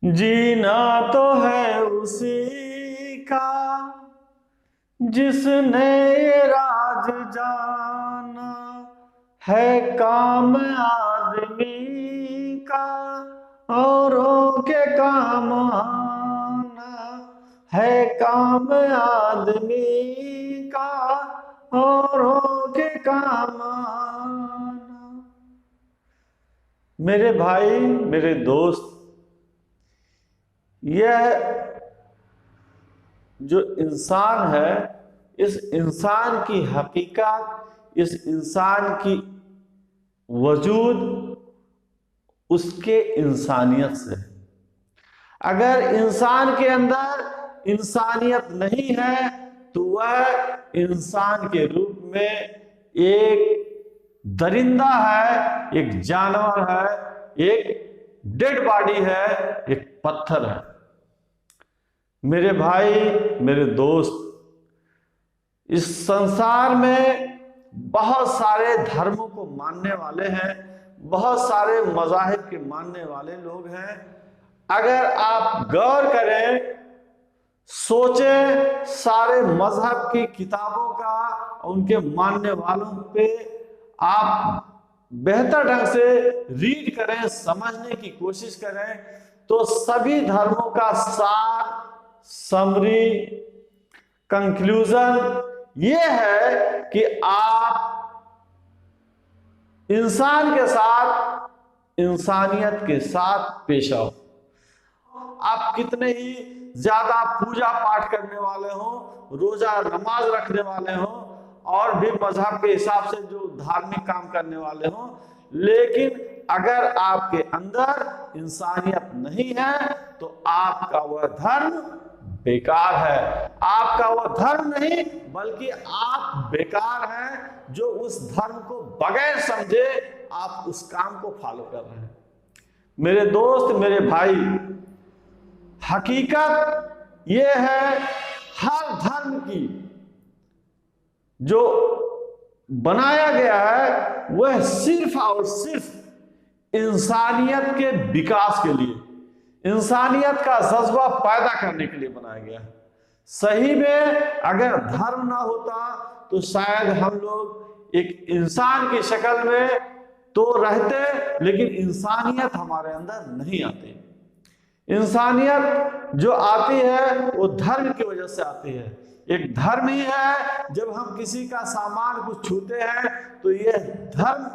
जीना तो है उसी का जिसने ये राज जाना है। काम आदमी का औरों के काम आना है। काम आदमी का औरों के काम आना। मेरे भाई, मेरे दोस्त, यह जो इंसान है, इस इंसान की हकीकत, इस इंसान की वजूद उसके इंसानियत से है। अगर इंसान के अंदर इंसानियत नहीं है तो वह इंसान के रूप में एक दरिंदा है, एक जानवर है, एक डेड बॉडी है, एक पत्थर है। मेरे भाई, मेरे दोस्त, इस संसार में बहुत सारे धर्मों को मानने वाले हैं, बहुत सारे मज़ाहिब के मानने वाले लोग हैं। अगर आप गौर करें, सोचें, सारे मजहब की किताबों का, उनके मानने वालों पे आप बेहतर ढंग से रीड करें, समझने की कोशिश करें, तो सभी धर्मों का सार, समरी, कंक्लूजन ये है कि आप इंसान के साथ, इंसानियत के साथ पेश आओ। आप कितने ही ज्यादा पूजा पाठ करने वाले हो, रोजा नमाज रखने वाले हो, और भी मजहब के हिसाब से जो धार्मिक काम करने वाले हो, लेकिन अगर आपके अंदर इंसानियत नहीं है तो आपका वह धर्म बेकार है। आपका वह धर्म नहीं, बल्कि आप बेकार हैं जो उस धर्म को बगैर समझे आप उस काम को फॉलो कर रहे हैं। मेरे दोस्त, मेरे भाई, हकीकत यह है, हर धर्म की जो बनाया गया है वह सिर्फ और सिर्फ इंसानियत के विकास के लिए, इंसानियत का जज्बा पैदा करने के लिए बनाया गया है। सही में अगर धर्म ना होता तो शायद हम लोग एक इंसान की शक्ल में तो रहते, लेकिन इंसानियत हमारे अंदर नहीं आती। इंसानियत जो आती है वो धर्म की वजह से आती है। एक धर्म ही है, जब हम किसी का सामान को छूते हैं तो यह धर्म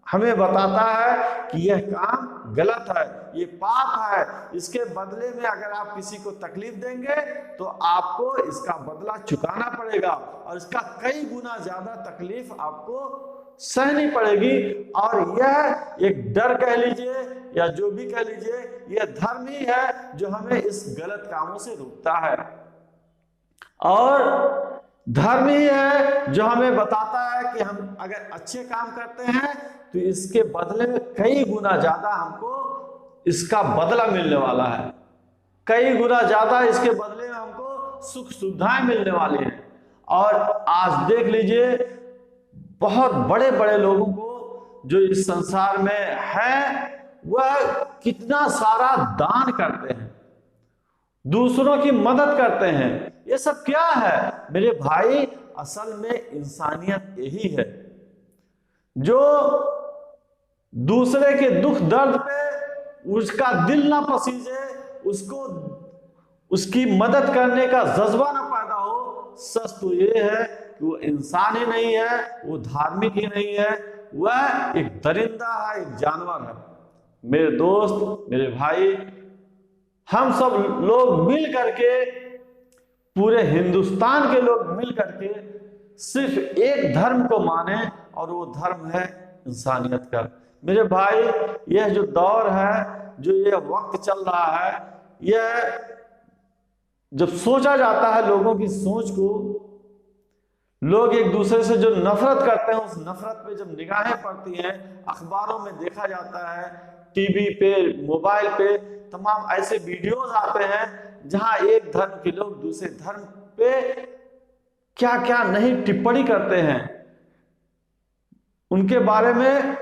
हमें बताता है कि यह काम गलत है, ये पाप है, इसके बदले में अगर आप किसी को तकलीफ देंगे तो आपको इसका बदला चुकाना पड़ेगा, और इसका कई गुना ज्यादा तकलीफ आपको सहनी पड़ेगी। और यह एक डर कह लीजिए या जो भी कह लीजिए, यह धर्म ही है जो हमें इस गलत कामों से रोकता है, और धर्म ही है जो हमें बताता है कि हम अगर अच्छे काम करते हैं तो इसके बदले में कई गुना ज्यादा हमको इसका बदला मिलने वाला है, कई गुना ज्यादा इसके बदले में हमको सुख सुविधाएं मिलने वाली हैं। और आज देख लीजिए, बहुत बड़े बड़े लोगों को जो इस संसार में है वह कितना सारा दान करते हैं, दूसरों की मदद करते हैं। ये सब क्या है मेरे भाई? असल में इंसानियत यही है, जो दूसरे के दुख दर्द पे उसका दिल ना पसीजे, उसको उसकी मदद करने का जज्बा ना पैदा हो। सच तो ये है कि वो इंसान ही नहीं है, वो धार्मिक ही नहीं है, वह एक दरिंदा है, एक जानवर है। मेरे दोस्त, मेरे भाई, हम सब लोग मिल करके, पूरे हिंदुस्तान के लोग मिल करके सिर्फ एक धर्म को माने, और वो धर्म है इंसानियत का। मेरे भाई, यह जो दौर है, जो ये वक्त चल रहा है, यह जब सोचा जाता है लोगों की सोच को, लोग एक दूसरे से जो नफरत करते हैं, उस नफरत पे जब निगाहें पड़ती हैं, अखबारों में देखा जाता है, टीवी पे, मोबाइल पे तमाम ऐसे वीडियोस आते हैं जहां एक धर्म के लोग दूसरे धर्म पे क्या क्या नहीं टिप्पणी करते हैं, उनके बारे में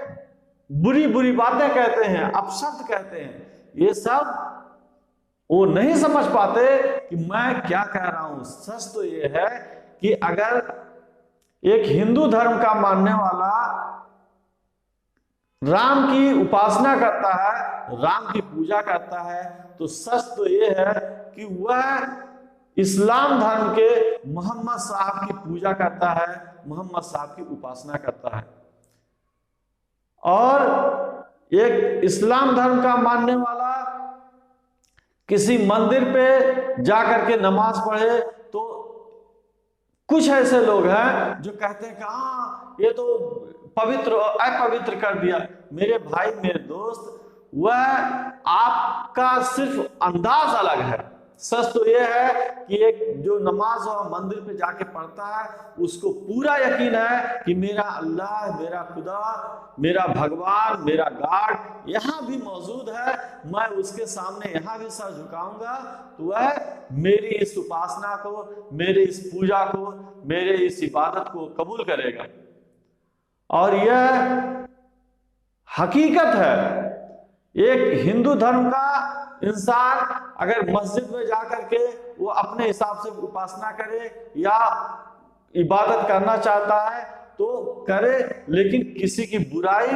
बुरी बुरी बातें कहते हैं, अपशब्द कहते हैं। ये सब वो नहीं समझ पाते कि मैं क्या कह रहा हूं। सच तो ये है कि अगर एक हिंदू धर्म का मानने वाला राम की उपासना करता है, राम की पूजा करता है, तो सच तो ये है कि वह इस्लाम धर्म के मोहम्मद साहब की पूजा करता है, मोहम्मद साहब की उपासना करता है। और एक इस्लाम धर्म का मानने वाला किसी मंदिर पे जाकर के नमाज पढ़े, तो कुछ ऐसे लोग हैं जो कहते हैं कि हाँ ये तो पवित्र अपवित्र कर दिया। मेरे भाई मेरे दोस्त, वह आपका सिर्फ अंदाज अलग है। सच तो यह है कि एक जो नमाज और मंदिर पे जाके पढ़ता है उसको पूरा यकीन है कि मेरा अल्लाह, मेरा खुदा, मेरा भगवान, मेरा गॉड यहाँ भी मौजूद है, मैं उसके सामने यहाँ भी सर झुकाऊंगा तो वह मेरी इस उपासना को, मेरे इस पूजा को, मेरे इस इबादत को कबूल करेगा। और यह हकीकत है। एक हिंदू धर्म का इंसान अगर मस्जिद में जाकर के वो अपने हिसाब से उपासना करे या इबादत करना चाहता है तो करे, लेकिन किसी की बुराई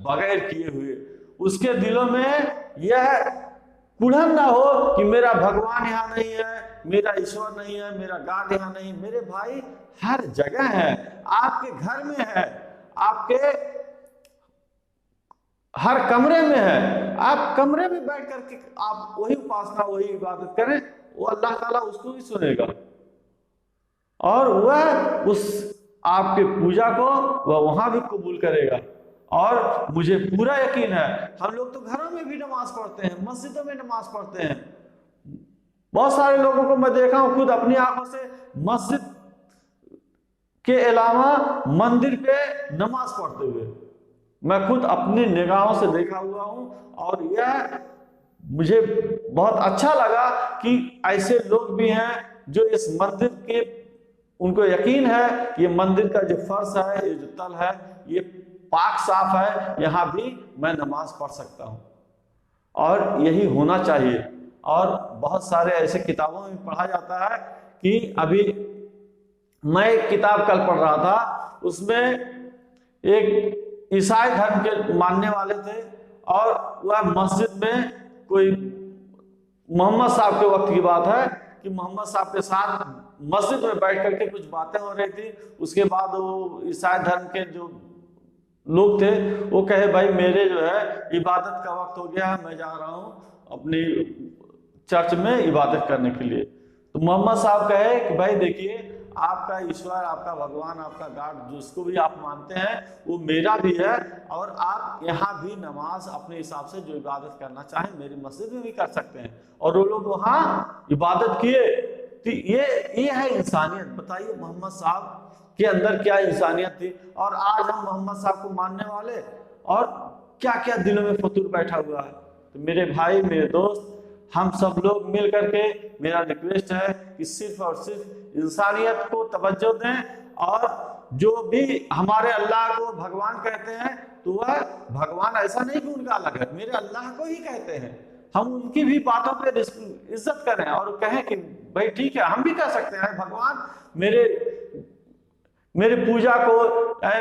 बगैर किए हुए। उसके दिलों में यह कुढ़न ना हो कि मेरा भगवान यहाँ नहीं है, मेरा ईश्वर नहीं है, मेरा गॉड यहाँ नहीं। मेरे भाई हर जगह है, आपके घर में है, आपके हर कमरे में है। आप कमरे में बैठ करके आप वही उपासना, वही इबादत करें, वो अल्लाह ताला उसको भी सुनेगा और वह उस आपके पूजा को वह वहां भी कबूल करेगा। और मुझे पूरा यकीन है, हम लोग तो घरों में भी नमाज पढ़ते हैं, मस्जिदों में नमाज पढ़ते हैं। बहुत सारे लोगों को मैं देखा हूं खुद अपनी आंखों से, मस्जिद के अलावा मंदिर पे नमाज पढ़ते हुए मैं खुद अपनी निगाहों से देखा हुआ हूं। और यह मुझे बहुत अच्छा लगा कि ऐसे लोग भी हैं जो इस मंदिर के, उनको यकीन है कि ये मंदिर का जो फर्श है, ये जो तल है, ये पाक साफ है, यहाँ भी मैं नमाज पढ़ सकता हूँ और यही होना चाहिए। और बहुत सारे ऐसे किताबों में पढ़ा जाता है कि अभी मैं एक किताब कल पढ़ रहा था, उसमें एक ईसाई धर्म के मानने वाले थे और वह मस्जिद में कोई, मोहम्मद साहब के वक्त की बात है कि मोहम्मद साहब के साथ मस्जिद में बैठ करके कुछ बातें हो रही थी। उसके बाद वो ईसाई धर्म के जो लोग थे वो कहे भाई मेरे जो है इबादत का वक्त हो गया है, मैं जा रहा हूँ अपनी चर्च में इबादत करने के लिए। तो मोहम्मद साहब कहे कि भाई देखिए, आपका ईश्वर, आपका भगवान, आपका गॉड जिसको भी आप मानते हैं वो मेरा भी है, और आप यहाँ भी नमाज अपने हिसाब से जो इबादत करना चाहें मेरी मस्जिद में भी कर सकते हैं। और वो लोग वहाँ इबादत किए। तो ये है इंसानियत। बताइए मोहम्मद साहब के अंदर क्या इंसानियत थी। और आज हम मोहम्मद साहब को मानने वाले और क्या क्या दिलों में फतूर बैठा हुआ है। तो मेरे भाई मेरे दोस्त, हम सब लोग मिल करके, मेरा रिक्वेस्ट है कि सिर्फ और सिर्फ इंसानियत को तवज्जो दें। और जो भी हमारे अल्लाह को भगवान कहते हैं तो वह भगवान ऐसा नहीं कि उनका अलग है, मेरे अल्लाह को ही कहते हैं। हम उनकी भी बातों पे इज्जत करें और कहें कि भाई ठीक है, हम भी कह सकते हैं भगवान मेरे पूजा को,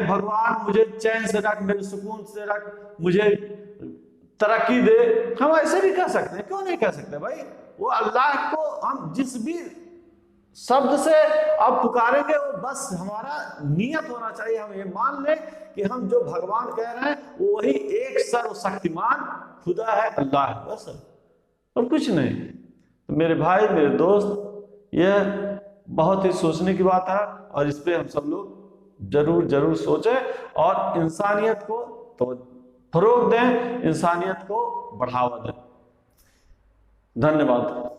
भगवान मुझे चैन से रख, मेरे सुकून से रख, मुझे तरक्की दे। हम ऐसे भी कह सकते हैं, क्यों नहीं कह सकते भाई। वो अल्लाह को हम जिस भी शब्द से अब पुकारेंगे वो बस हमारा नियत होना चाहिए। हम ये मान लें कि हम जो भगवान कह रहे हैं वो वही एक सर्वशक्तिमान खुदा है, अल्लाह है, बस, और कुछ नहीं। तो मेरे भाई मेरे दोस्त, यह बहुत ही सोचने की बात है और इस पे हम सब लोग जरूर सोचें और इंसानियत को तो फरोग दें, इंसानियत को बढ़ावा दें। धन्यवाद।